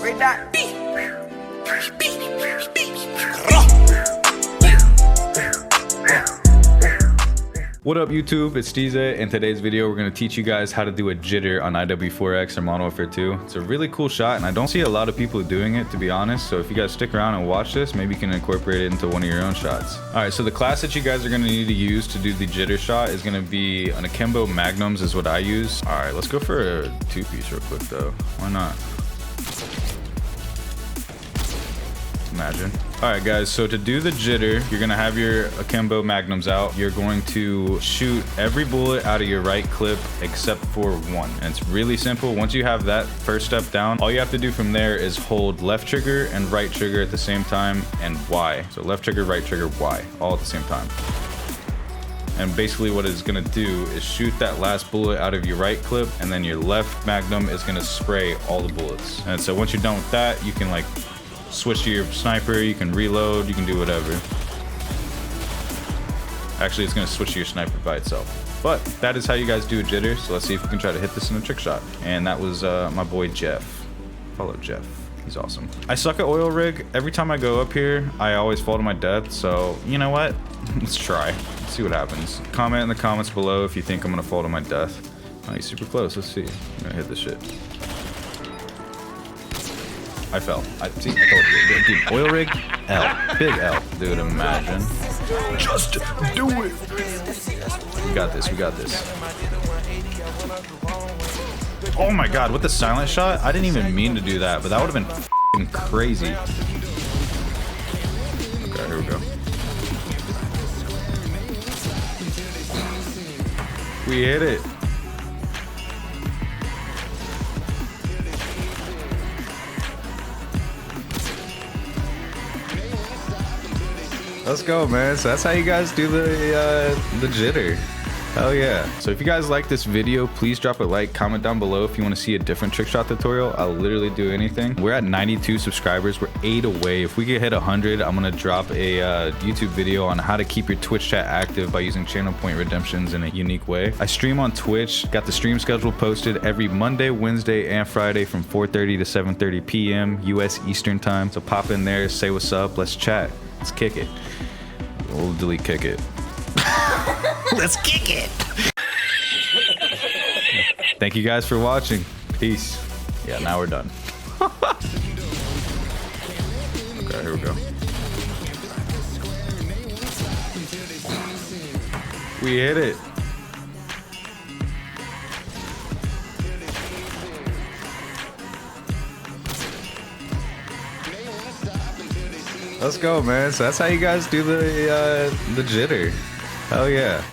Right that. What up YouTube, it's Tize. In today's video we're going to teach you guys how to do a jitter on IW4X or Modern Warfare 2. It's a really cool shot and I don't see a lot of people doing it, to be honest, so if you guys stick around and watch this, maybe you can incorporate it into one of your own shots. Alright, so the class that you guys are going to need to use to do the jitter shot is going to be an Akimbo Magnums is what I use. Alright, let's go for a two-piece real quick though. Why not? Imagine. Alright guys, so to do the jitter, you're gonna have your Akimbo Magnums out. You're going to shoot every bullet out of your right clip except for one. And it's really simple. Once you have that first step down, all you have to do from there is hold left trigger and right trigger at the same time and Y. So left trigger, right trigger, Y, all at the same time. And basically what it's gonna do is shoot that last bullet out of your right clip, and then your left Magnum is gonna spray all the bullets. And so once you're done with that, you can like switch to your sniper, you can reload, you can do whatever. Actually, it's going to switch to your sniper by itself. But that is how you guys do a jitter, so let's see if we can try to hit this in a trick shot. And that was my boy Jeff. Follow Jeff. He's awesome. I suck at oil rig. Every time I go up here, I always fall to my death, so you know what? Let's try. Let's see what happens. Comment in the comments below if you think I'm going to fall to my death. Oh, he's super close. Let's see. I'm going to hit this shit. I fell. I told you. Dude, oil rig, L. Big L. Dude, imagine. Just do it. We got this. We got this. Oh my god, with the silent shot? I didn't even mean to do that, but that would have been f***ing crazy. Okay, here we go. We hit it. Let's go, man. So that's how you guys do the jitter. Hell yeah. So if you guys like this video, please drop a like, comment down below if you want to see a different trick shot tutorial. I'll literally do anything. We're at 92 subscribers. We're 8 away. If we could hit 100, I'm going to drop a YouTube video on how to keep your Twitch chat active by using channel point redemptions in a unique way. I stream on Twitch. Got the stream schedule posted every Monday, Wednesday, and Friday from 4:30 to 7:30 p.m. US Eastern time. So pop in there, say what's up, let's chat. Let's kick it. We'll delete kick it. Let's kick it. Thank you guys for watching. Peace. Yeah, now we're done. Okay, here we go. We hit it. Let's go, man. So that's how you guys do the jitter. Hell yeah.